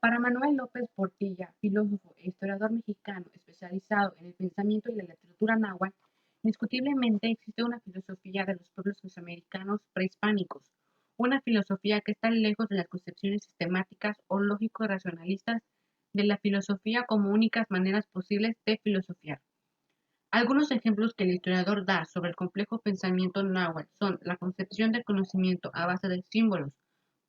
Para Manuel López Portilla, filósofo e historiador mexicano especializado en el pensamiento y la literatura náhuatl, indiscutiblemente existe una filosofía de los pueblos mesoamericanos prehispánicos, una filosofía que está lejos de las concepciones sistemáticas o lógico-racionalistas de la filosofía como únicas maneras posibles de filosofiar. Algunos ejemplos que el historiador da sobre el complejo pensamiento náhuatl son la concepción del conocimiento a base de símbolos,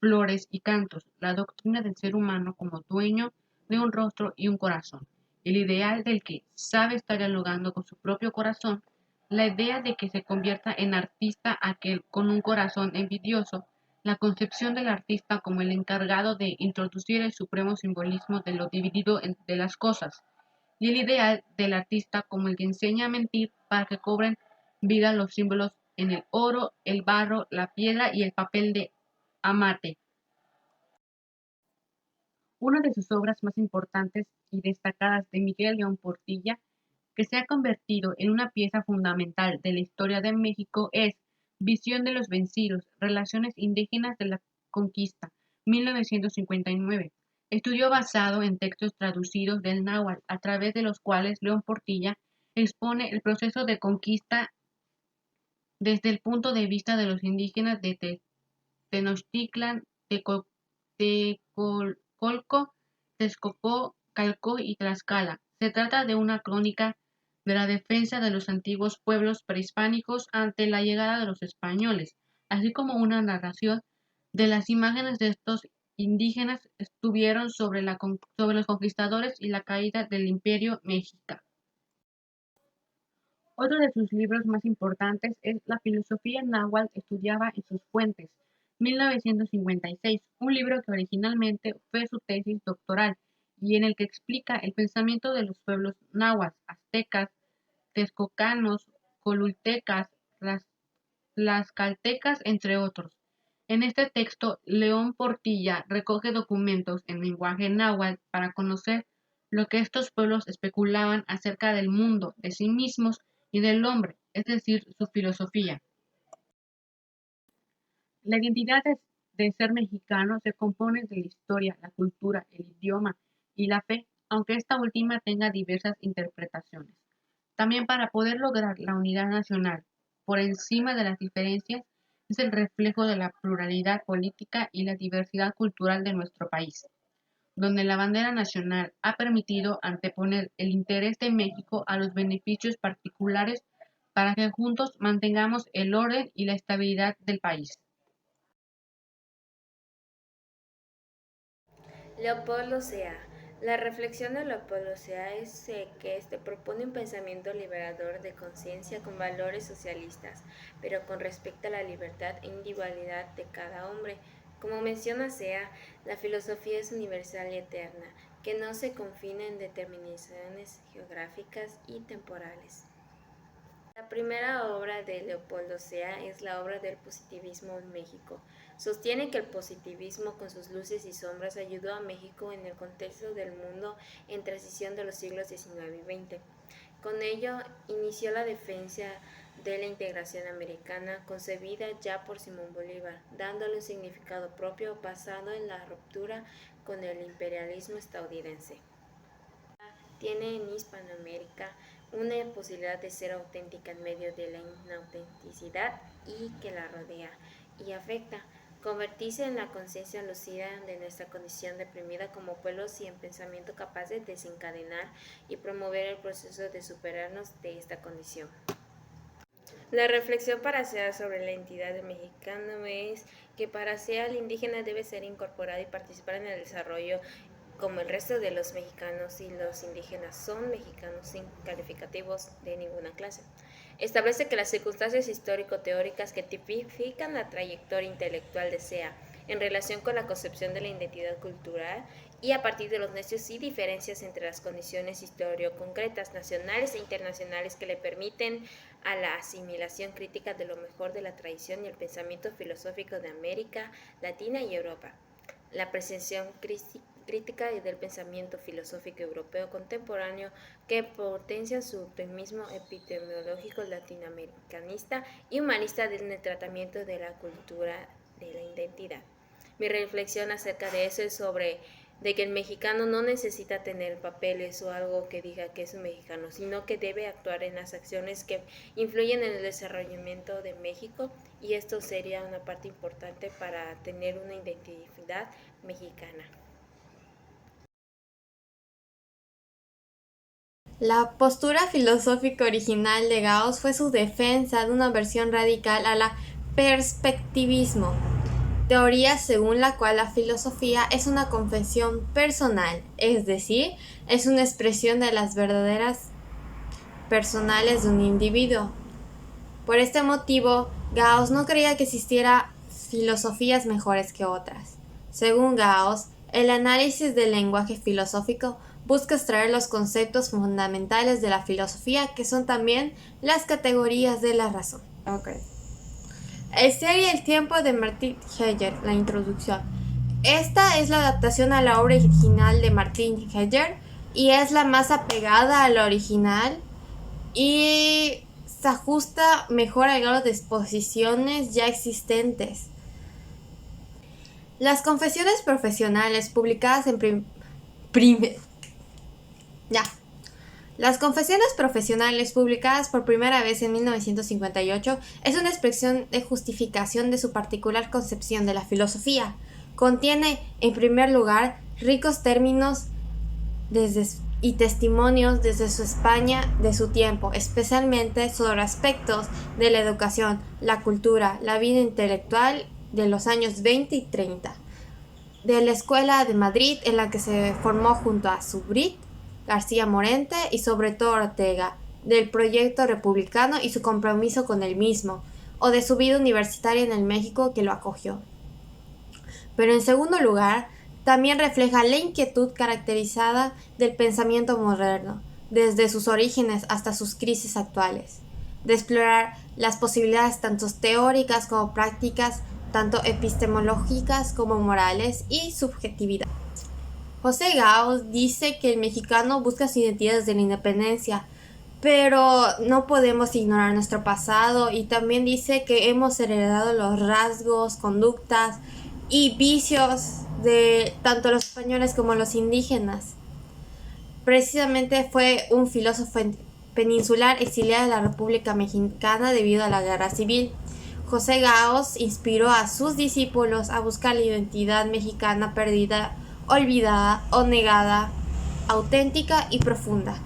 flores y cantos, la doctrina del ser humano como dueño de un rostro y un corazón, el ideal del que sabe estar dialogando con su propio corazón, la idea de que se convierta en artista aquel con un corazón envidioso, la concepción del artista como el encargado de introducir el supremo simbolismo de lo dividido de las cosas, y el ideal del artista como el que enseña a mentir para que cobren vida los símbolos en el oro, el barro, la piedra y el papel de amate. Una de sus obras más importantes y destacadas de Miguel León Portilla, que se ha convertido en una pieza fundamental de la historia de México, es Visión de los Vencidos, Relaciones Indígenas de la Conquista, 1959. Estudio basado en textos traducidos del náhuatl, a través de los cuales León Portilla expone el proceso de conquista desde el punto de vista de los indígenas de Tenochtitlan, Tecolco, Texcoco, Calcó y Tlaxcala. Se trata de una crónica de la defensa de los antiguos pueblos prehispánicos ante la llegada de los españoles, así como una narración de las imágenes de estos indígenas estuvieron sobre los conquistadores y la caída del imperio mexica. Otro de sus libros más importantes es La filosofía náhuatl estudiada en sus fuentes, 1956, un libro que originalmente fue su tesis doctoral y en el que explica el pensamiento de los pueblos náhuatl, aztecas, texcocanos, colultecas, tlaxcaltecas, entre otros. En este texto, León Portilla recoge documentos en lenguaje náhuatl para conocer lo que estos pueblos especulaban acerca del mundo, de sí mismos y del hombre, es decir, su filosofía. La identidad de ser mexicano se compone de la historia, la cultura, el idioma y la fe, aunque esta última tenga diversas interpretaciones. También para poder lograr la unidad nacional por encima de las diferencias es el reflejo de la pluralidad política y la diversidad cultural de nuestro país, donde la bandera nacional ha permitido anteponer el interés de México a los beneficios particulares para que juntos mantengamos el orden y la estabilidad del país. Leopoldo Sea. La reflexión de Leopoldo Sea es que propone un pensamiento liberador de conciencia con valores socialistas, pero con respecto a la libertad e individualidad de cada hombre. Como menciona Sea, la filosofía es universal y eterna, que no se confina en determinaciones geográficas y temporales. La primera obra de Leopoldo Sea es la obra del positivismo en México. Sostiene que el positivismo, con sus luces y sombras, ayudó a México en el contexto del mundo en transición de los siglos XIX y XX. Con ello, inició la defensa de la integración americana concebida ya por Simón Bolívar, dándole un significado propio basado en la ruptura con el imperialismo estadounidense. Tiene en Hispanoamérica una posibilidad de ser auténtica en medio de la inautenticidad y que la rodea y afecta, convertirse en la conciencia lucida de nuestra condición deprimida como pueblos y en pensamiento capaz de desencadenar y promover el proceso de superarnos de esta condición. La reflexión para SEA sobre la identidad del mexicano es que para SEA el indígena debe ser incorporado y participar en el desarrollo como el resto de los mexicanos, y los indígenas son mexicanos sin calificativos de ninguna clase. Establece que las circunstancias histórico-teóricas que tipifican la trayectoria intelectual de SEA en relación con la concepción de la identidad cultural y a partir de los necios y diferencias entre las condiciones historio-concretas nacionales e internacionales que le permiten a la asimilación crítica de lo mejor de la tradición y el pensamiento filosófico de América Latina y Europa. La pretensión crítica del pensamiento filosófico europeo contemporáneo que potencia su optimismo epistemológico latinoamericanista y humanista en el tratamiento de la cultura de la identidad. Mi reflexión acerca de eso es sobre de que el mexicano no necesita tener papeles o algo que diga que es un mexicano, sino que debe actuar en las acciones que influyen en el desarrollamiento de México, y esto sería una parte importante para tener una identidad mexicana. La postura filosófica original de Gauss fue su defensa de una versión radical a la perspectivismo, teoría según la cual la filosofía es una confesión personal, es decir, es una expresión de las verdaderas personales de un individuo. Por este motivo, Gauss no creía que existiera filosofías mejores que otras. Según Gauss, el análisis del lenguaje filosófico busca extraer los conceptos fundamentales de la filosofía, que son también las categorías de la razón. El ser y el tiempo de Martin Heidegger, la introducción. Esta es la adaptación a la obra original de Martin Heidegger y es la más apegada a la original y se ajusta mejor al grado de exposiciones ya existentes. Las confesiones profesionales publicadas en Las confesiones profesionales publicadas por primera vez en 1958 es una expresión de justificación de su particular concepción de la filosofía. Contiene, en primer lugar, ricos términos y testimonios desde su España de su tiempo, especialmente sobre aspectos de la educación, la cultura, la vida intelectual de los años 20 y 30, de la Escuela de Madrid en la que se formó junto a Subrit, García Morente y sobre todo Ortega, del proyecto republicano y su compromiso con el mismo, o de su vida universitaria en el México que lo acogió. Pero en segundo lugar, también refleja la inquietud caracterizada del pensamiento moderno, desde sus orígenes hasta sus crisis actuales, de explorar las posibilidades tanto teóricas como prácticas, tanto epistemológicas como morales y subjetividad. José Gauss dice que el mexicano busca su identidad desde la independencia, pero no podemos ignorar nuestro pasado, y también dice que hemos heredado los rasgos, conductas y vicios de tanto los españoles como los indígenas. Precisamente fue un filósofo peninsular exiliado de la República Mexicana debido a la Guerra Civil. José Gauss inspiró a sus discípulos a buscar la identidad mexicana perdida, olvidada o negada, auténtica y profunda.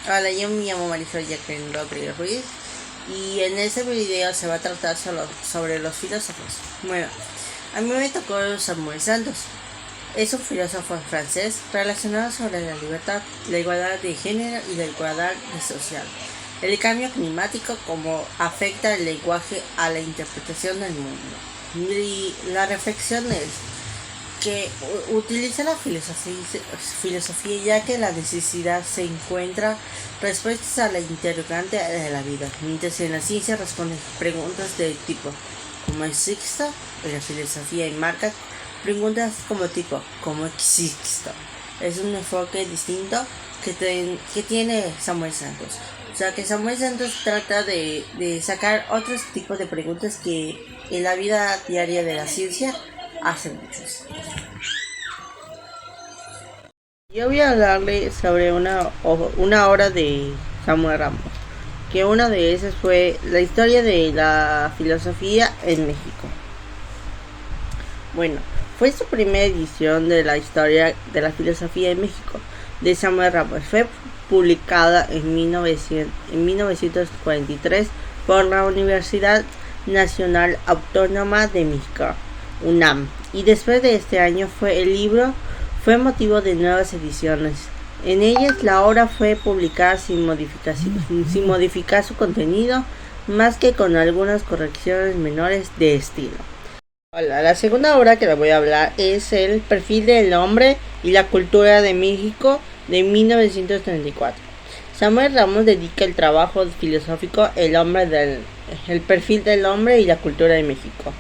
Hola, yo me llamo Marisol Jacqueline Rodríguez Ruiz y en este video se va a tratar sobre los filósofos. Bueno, a mí me tocó Samuel Santos. Es un filósofo francés relacionado sobre la libertad, la igualdad de género y la igualdad social. El cambio climático, como afecta el lenguaje a la interpretación del mundo. Y la reflexión es que utiliza la filosofía ya que la necesidad se encuentra respuestas a la interrogante de la vida, mientras en la ciencia responde preguntas de tipo ¿cómo existo? En la filosofía enmarca preguntas como tipo ¿cómo existo? Es un enfoque distinto que tiene Samuel Santos. O sea que Samuel Santos trata de sacar otros tipos de preguntas que en la vida diaria de la ciencia hacen muchos. Yo voy a hablarle sobre una obra de Samuel Ramos, que una de esas fue la historia de la filosofía en México. Bueno, fue su primera edición de la historia de la filosofía en México de Samuel Ramos. Fue publicada en 1943 por la Universidad Nacional Autónoma de México, UNAM, y después de este año el libro fue motivo de nuevas ediciones. En ellas la obra fue publicada sin modificar su contenido, más que con algunas correcciones menores de estilo. Hola, la segunda obra que les voy a hablar es El perfil del hombre y la cultura de México de 1934. Samuel Ramos dedica el trabajo filosófico el perfil del hombre y la cultura de México.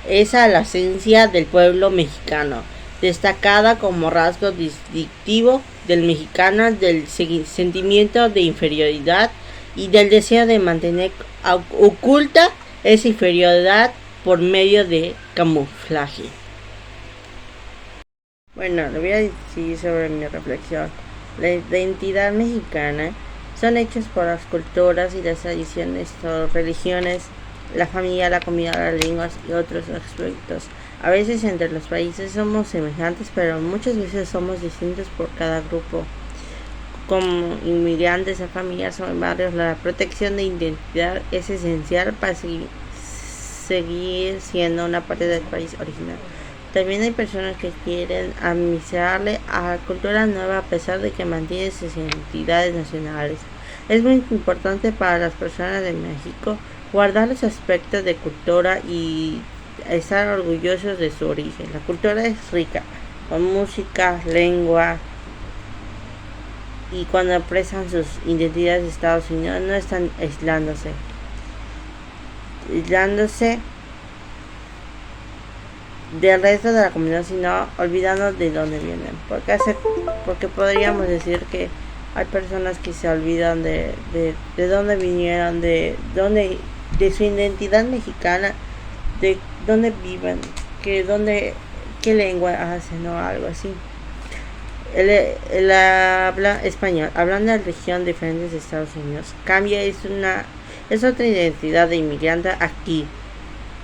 Es a la esencia del pueblo mexicano, destacada como rasgo distintivo del mexicano del sentimiento de inferioridad y del deseo de mantener oculta esa inferioridad por medio de camuflaje. Bueno, le voy a decir sobre mi reflexión. La identidad mexicana son hechos por las culturas y las tradiciones o religiones, la familia, la comida, las lenguas y otros aspectos. A veces entre los países somos semejantes, pero muchas veces somos distintos por cada grupo. Como inmigrantes en familias o en barrios, la protección de identidad es esencial para seguir siendo una parte del país original. También hay personas que quieren adaptarse a la cultura nueva a pesar de que mantienen sus identidades nacionales. Es muy importante para las personas de México guardar los aspectos de cultura y estar orgullosos de su origen. La cultura es rica, con música, lengua, y cuando expresan sus identidades de Estados Unidos no están aislándose del resto de la comunidad, sino olvidando de dónde vienen, porque podríamos decir que hay personas que se olvidan de dónde vinieron, de su identidad mexicana, de dónde viven, qué lengua hacen o algo así. El habla español, hablando de la región diferentes de Estados Unidos, cambia, es otra identidad de inmigrante aquí.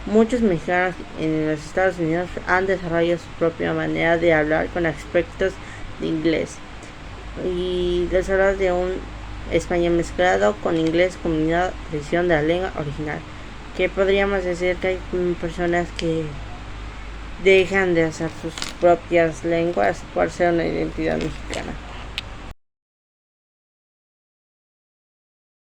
Muchos mexicanos en los Estados Unidos han desarrollado su propia manera de hablar con aspectos de inglés y les habla de un español mezclado con inglés como una versión de la lengua original, que podríamos decir que hay personas que dejan de hacer sus propias lenguas por ser una identidad mexicana.